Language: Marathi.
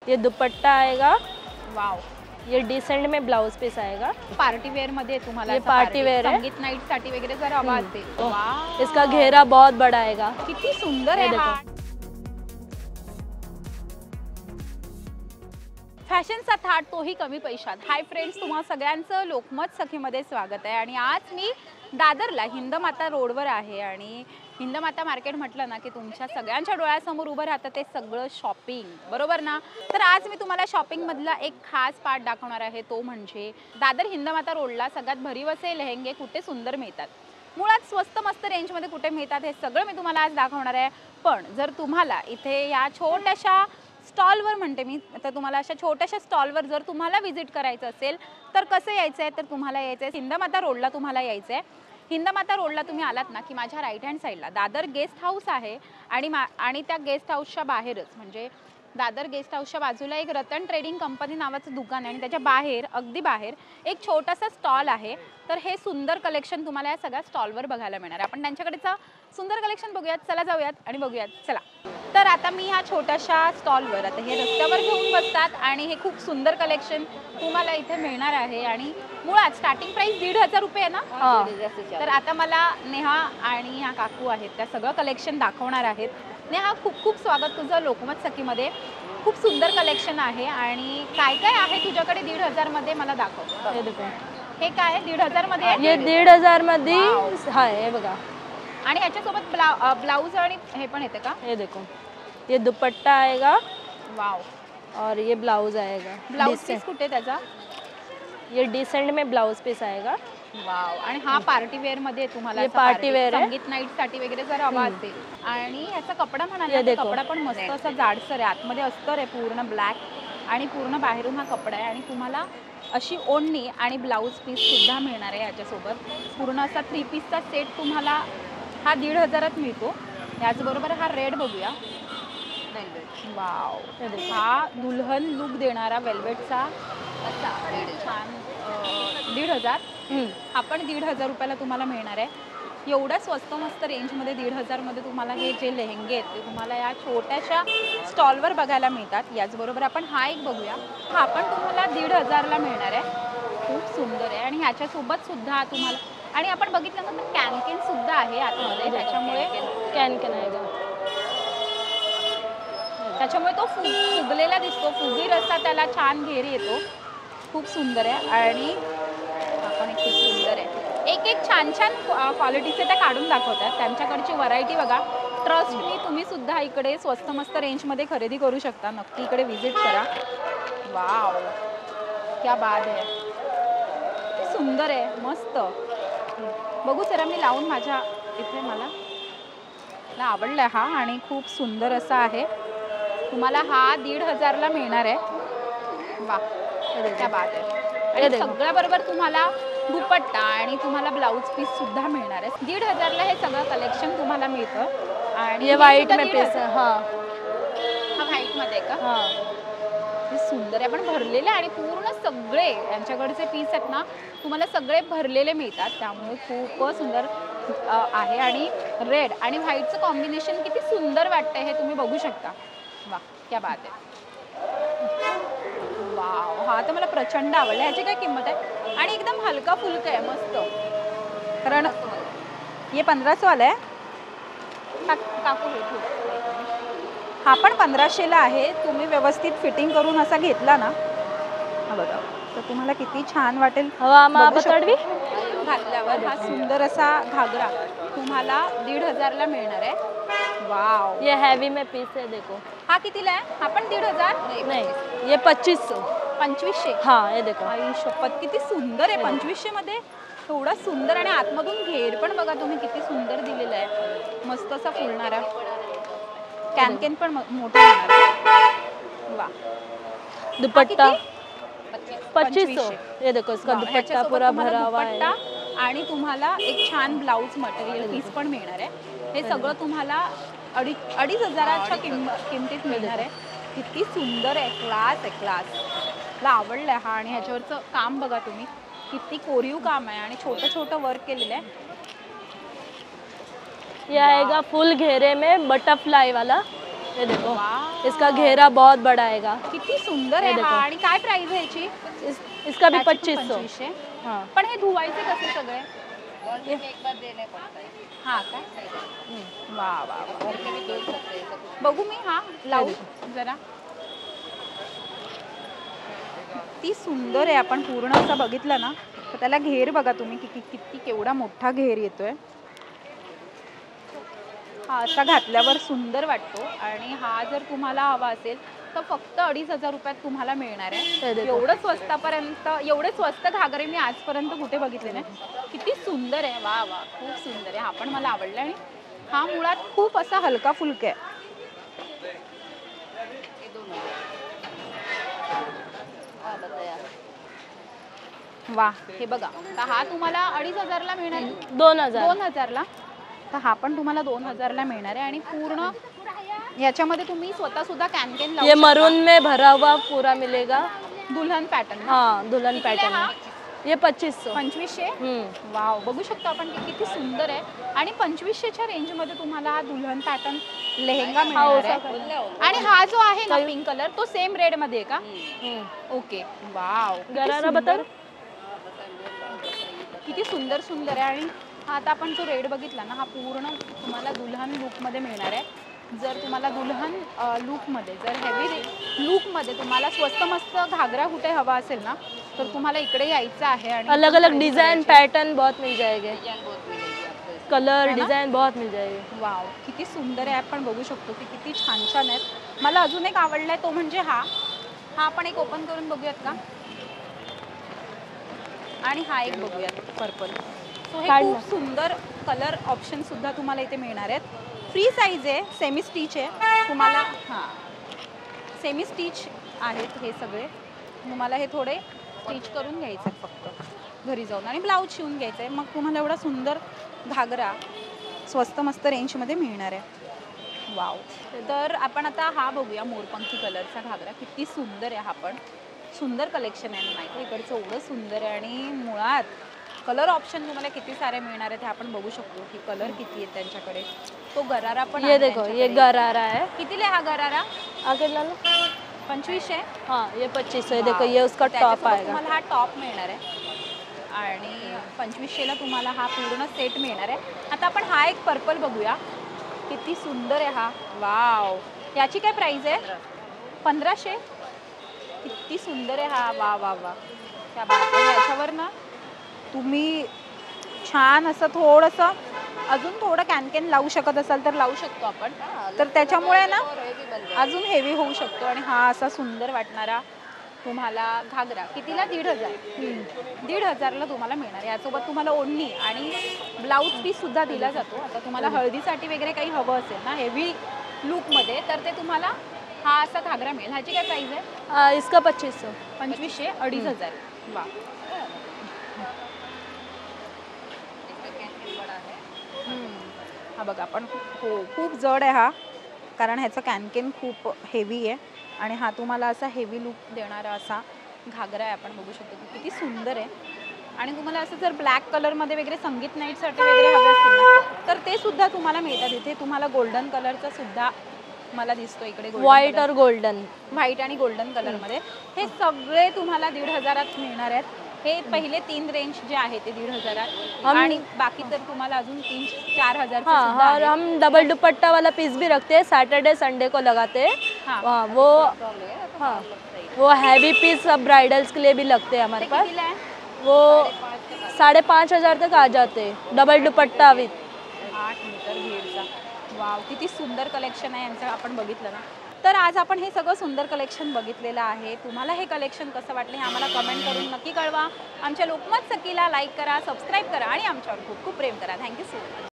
ये दुपट्टा आएगा। वाव, ये डिसेंट में ब्लाउज पीस आएगा। पार्टी वेअर मध्ये तुम्हाला ये असं पार्टी वेअर है। संगीत नाईट साठी वगैरे जर हवा असेल, वाव, इसका घेरा बहुत बड़ा आएगा। किती सुंदर आहे हा। फॅशनचा थाट तोही कमी पैशात। हाय फ्रेंड्स, तुम्हा सगळ्यांचं लोकमत सखीमध्ये स्वागत आहे। आणि आज मी दादरला हिंदमाता रोडवर आहे आणि हिंदमाता मार्केट म्हटलं ना की तुमच्या सगळ्यांच्या डोळ्यासमोर उभं राहतं ते सगळं शॉपिंग, बरोबर ना? तर आज मी तुम्हाला शॉपिंगमधला एक खास पार्ट दाखवणार आहे, तो म्हणजे दादर हिंदमाता रोडला सगळ्यात भरीव असे लेहेंगे कुठे सुंदर मिळतात, मुळात स्वस्त मस्त रेंजमध्ये कुठे मिळतात, हे सगळं मी तुम्हाला आज दाखवणार आहे। पण जर तुम्हाला इथे या छोट्याशा स्टॉलवर म्हणते मी, तर तुम्हाला अशा छोट्याशा स्टॉलवर जर तुम्हाला व्हिजिट करायचं असेल तर कसं यायचं आहे, तर तुम्हाला यायचं आहे हिंदमाता रोडला। तुम्हाला यायचं आहे हिंदमाता रोडला, तुम्ही आलात ना की माझ्या राईट हँड साईडला दादर गेस्ट हाऊस आहे आणि त्या गेस्ट हाऊसच्या बाहेरच म्हणजे दादर गेस्ट हाऊसच्या बाजूला एक रतन ट्रेडिंग कंपनी नावाचं दुकान आहे आणि त्याच्या बाहेर अगदी बाहेर एक छोटासा स्टॉल आहे। तर हे सुंदर कलेक्शन तुम्हाला या सगळ्या स्टॉलवर बघायला मिळणार आहे। आपण त्यांच्याकडेचं सुंदर कलेक्शन बघूयात, चला जाऊयात आणि बघूयात, चला। तर आता मी ह्या छोट्याशा स्टॉलवर, आता हे रस्त्यावर घेऊन बसतात आणि हे खूप सुंदर कलेक्शन तुम्हाला इथे मिळणार आहे आणि मुळात स्टार्टिंग प्राइस 1,500 रुपये आहे ना। तर आता मला नेहा आणि ह्या काकू आहेत त्या सगळं कलेक्शन दाखवणार आहेत। नेहा, खूप खूप स्वागत तुझं लोकमत सखीमध्ये। खूप सुंदर कलेक्शन आहे आणि काय काय आहे तुझ्याकडे 1,500 मध्ये, मला दाखव। हे देखो, हे काय 1,500 मध्ये? ये 1,500 मध्ये आहे बघा। आणि ह्याच्यासोबत ब्लाउज आणि हे पण येते का? ये देखो, ये दुपट्टा आएगा। वाव, और ये ब्लाउज आएगा। ब्लाउज पीस कुठे त्याचा? ये डिसेंट में ब्लाउज पीस आएगा। वाव, आणि हा पार्टी वेअर मध्ये तुम्हाला ये पार्टी वेअर आहे। संगीत नाईट साठी वगैरे जर हवा असेल। आणि ह्याचा कपडा म्हणाला तर कपडा पण मस्त असा जाडसर आहे, आतमध्ये अस्तर आहे पूर्ण ब्लॅक आणि पूर्ण बाहेरून हा कपडा आहे आणि तुम्हाला अशी ओढणी आणि ब्लाउज पीस सुद्धा मिळणार आहे याच्यासोबत। पूर्ण असा 3 पीसचा सेट तुम्हाला हा 1,500त मिळतो। याचबरोबर हा रेड बघूया, वाव, हा दुल्हन लुक देणारा वेल्वेटचा असा छान 1,500। हा पण 1,500 रुपयाला तुम्हाला मिळणार आहे। एवढ्या स्वस्त मस्त रेंजमध्ये 1,500 मध्ये तुम्हाला हे जे लेहेंगे आहेत ते तुम्हाला या छोट्याशा स्टॉलवर बघायला मिळतात। याचबरोबर आपण हा एक बघूया, हा पण तुम्हाला 1,500ला मिळणार आहे। खूप सुंदर आहे आणि ह्याच्यासोबत सुद्धा तुम्हाला, आणि आपण बघितलं ना तर कॅनकेन सुद्धा आहे आतमध्ये, त्याच्यामुळे तो फुगलेला दिसतो, फुगीर असा त्याला छान घेर येतो। खूप सुंदर आहे आणि आपण खूप सुंदर आहे, एक छान छान क्वालिटीचे त्या काढून दाखवतात। त्यांच्याकडची व्हरायटी बघा, ट्रस्ट मी, तुम्ही सुद्धा इकडे स्वस्त मस्त रेंजमध्ये खरेदी करू शकता, नक्की इकडे व्हिजिट करा। वाव, क्या बात आहे, सुंदर आहे, मस्त। बघू जरा मी लावून माझ्या इथे, मला आवडला हा आणि खूप सुंदर असा आहे। तुम्हाला हा 1,500ला मिळणार आहे। वा, क्या बात आहे। आणि सगळ्याबरोबर तुम्हाला दुपट्टा आणि तुम्हाला ब्लाउज पीस सुद्धा मिळणार आहे। 1,500ला हे सगळं कलेक्शन तुम्हाला मिळतं। आणि ये व्हाईट में पीस है। हाँ, हा व्हाईट मध्ये का? हाँ, हे सुंदर आहे, पण भरलेले आणि पूर्ण सगळे यांच्याकडचे पीस आहेत ना तुम्हाला सगळे भरलेले मिळतात, त्यामुळे खूप सुंदर आहे। आणि रेड आणि व्हाईटचं कॉम्बिनेशन किती सुंदर वाटतंय हे तुम्ही बघू शकता। वा, क्या बात आहे, वाव, हा तर मला प्रचंड आवडला। ह्याची काय किंमत आहे? आणि एकदम हलका फुलका आहे, मस्त। कारण हे 1500 वाला आहे काकू, हा पण 1500ला आहे। तुम्ही व्यवस्थित फिटिंग करून असा घेतला ना, हा बघा, तर तुम्हाला किती छान वाटेल घातल्यावर। हा सुंदर असा घागरा तुम्हाला 1,500ला मिळणार आहे। वाव, ये हैवी में पीस है, देखो। हा कितीला आहे? हा पण 1,500? नहीं, ये 2500। 2500? हाँ, ये देखो, आई शपथ, किती सुंदर आहे 2500 मध्ये, एवढा सुंदर। आणि आतमधून घेर पण बघा तुम्ही किती सुंदर दिलेला आहे, मस्त असा फुलणारा। कॅनकेन पण मोठा होणार। वा, दुपट्टा 2500। ये देखो, इसका दुपट्टा पूरा भरा हुआ है आणि तुम्हाला एक छान ब्लाउज मटेरियल पीस पण मिळणार आहे। हे सगळं तुम्हाला 2,500च्या किमतीत मिळणार आहे। किती सुंदर आहे, क्लास आहे, क्लास। मला आवडलं हा, आणि ह्याच्यावरचं काम बघा तुम्ही, किती कोरीव काम आहे आणि छोटं छोटं वर्क केलेलं आहे। ये आएगा फुल घेरे में बटरफ्लाई वाला। ये देखो, वाव। इसका घेरा बहुत बड़ा आएगा। किती सुंदर आहे हे हा. देखो. आणि काय प्राइस आहे याची? इसका भी याची पण 2500। 2500. हाँ पण हे धुवायचे कसे सगळे? हा काय? वा वा वा. बघू मी हा लावू जरा. किती सुंदर आहे. आपण पूर्ण असं बघितलं ना तर त्याला घेर बघा तुम्ही किती केवढा मोठा घेर येतोय. हा असा घातल्यावर सुंदर वाटतो. आणि हा जर तुम्हाला हवा असेल तर फक्त 2500 रुपयात तुम्हाला मिळणार आहे. एवढं स्वस्तापर्यंत, एवढे स्वस्त घागरे मी आजपर्यंत कुठे बघितले नाही. किती सुंदर आहे. वा वा, खूप सुंदर आहे. हा पण मला आवडला. आणि हा मुळात खूप असा हलका फुलका आहे. वा, हे बघा. तर हा तुम्हाला 2500 ला मिळणार आहे. 2000 ला. तर हा पण तुम्हाला 2000 ला मिळणार आहे. आणि पूर्ण याच्यामध्ये तुम्ही स्वतः सुद्धा कॅन लावू ये शकता. मरून में भरा हुआ पूरा मिलेगा। दुल्हन पॅटर्न. हाँ दुल्हन पैटर्न हा? है। ये 2500। 2500. वाव, बघू शकतो आपण की किती सुंदर आहे. आणि 2500च्या रेंज मध्ये तुम्हाला हा दुल्हन पॅटर्न लेहेंगा मिळणार आहे. आणि हा जो आहे ना पिंक कलर तो सेम रेड मध्ये आहे का? ओके. वाव, गरारा बता। किती सुंदर सुंदर आहे. आणि आता आपण जो रेड बघितला ना हा पूर्ण तुम्हाला दुल्हन लुक मध्ये मिळणार आहे. जर तुम्हाला दुल्हन लुक मध्ये, जर हेवी लुक मध्ये तुम्हाला स्वस्त मस्त घागरा कुठे हवा असेल ना तर तुम्हाला इकडे यायचं आहे. आणि अलग अलग डिजाइन पैटर्न बहुत मिल जाएंगे, कलर डिजाइन बहुत मिल जाएगी। वाव, किती सुंदर आहे. आपण बघू शकतो की किती छान छान आहेत. मला अजून एक आवडलाय तो म्हणजे हा आपण एक ओपन करून बघूयात का? आणि हा एक बघूयात पर्पल. सो हे खूप सुंदर कलर ऑप्शन सुद्धा तुम्हाला इथे मिळणार आहेत. फ्री साईज आहे, सेमी स्टिच आहे तुम्हाला. हां, सेमी स्टिच आहेत हे सगळे. तुम्हाला हे थोडे स्टिच करून घ्यायचे आहेत फक्त घरी जाऊन. आणि ब्लाऊज शिवून घ्यायचं आहे. मग तुम्हाला एवढा सुंदर घागरा स्वस्त मस्त रेंजमध्ये मिळणार आहे. वाव. तर आपण आता हा बघूया मोरपंखी कलरचा घागरा. किती सुंदर आहे. हा पण सुंदर कलेक्शन आहे नाही इकडचं, एवढं सुंदर आहे. आणि मुळात कलर ऑप्शन तुम्हाला किती सारे मिळणार आहेत हे आपण बघू शकतो की कलर किती आहेत त्यांच्याकडे. तो गरारा पण ये देखो, ये गरारा है। कितीला हा गरारा? आगे ला लो। 2500. हाँ ये 2500 है। देखो ये उसका टॉप आएगा। तुम्हाला हा टॉप मिळणार आहे. आणि 2500ला तुम्हाला हा पूर्ण सेट मिळणार आहे. आता आपण हा एक पर्पल बघूया. किती सुंदर आहे हा. वाव, याची काय प्राइस आहे? 1500. किती सुंदर आहे हा. वा वा वा, त्या बात आहे. याच्यावर ना तुम्ही छान असं थोडंसं अजून थोडं कॅन लावू शकत असाल तर लावू शकतो आपण. तर त्याच्यामुळे ना अजून हेवी होऊ शकतो. आणि हा असा सुंदर वाटणारा तुम्हाला घागरा कितीला? 1500. 1500ला तुम्हाला मिळणार. यासोबत तुम्हाला ओढणी आणि ब्लाऊज पीस सुद्धा दिला जातो. आता तुम्हाला हळदीसाठी वगैरे काही हवं असेल ना हेवी लुकमध्ये तर ते तुम्हाला हा असा घागरा मिळेल. ह्याची काय प्राइस आहे? इसका 2500। 2500, 2500. वा, हा बघा. आपण हो खूप जड आहे हा, कारण ह्याचं कॅनकेन खूप हेवी आहे. आणि हा तुम्हाला असा हेवी लुक देणारा असा घागरा आहे. आपण बघू शकतो की किती सुंदर आहे. आणि तुम्हाला असं जर ब्लॅक कलरमध्ये वगैरे संगीत नाईटसाठी वगैरे हवे असेल ना तर ते सुद्धा तुम्हाला मिळतात. इथे तुम्हाला गोल्डन कलरचा सुद्धा मला दिसतो इकडे. व्हाईट और गोल्डन, व्हाईट आणि गोल्डन कलरमध्ये हे सगळे तुम्हाला 1500त मिळणार आहेत. हे पहिले 3 रेंज जे आहे ते 1500 आणि बाकी तर तुम्हाला अजून 3-4 हाँ, और हम डबल दुपट्टा वाला पीस भी रखते हैं, सैटरडे संडे को लगाते हैं। हाँ, वो हैवी पीस सब ब्राइडल्स के लिए भी लगते हैं हमारे पास। वो 5,500 तक आ जाते हैं, डबल दुपट्टा विथ 8 मीटर घेरचा. वाव, किती सुंदर कलेक्शन आहे यांचं आपण बघितलं ना. तर आज आपण हे सगळं सुंदर कलेक्शन बघितलेलं आहे. तुम्हाला हे कलेक्शन कसं वाटलं हे आम्हाला कमेंट करून नक्की कळवा. आमच्या लोकमत सखीला लाईक करा, सबस्क्राईब करा आणि आमच्यावर खूप खूप प्रेम करा. Thank you so much.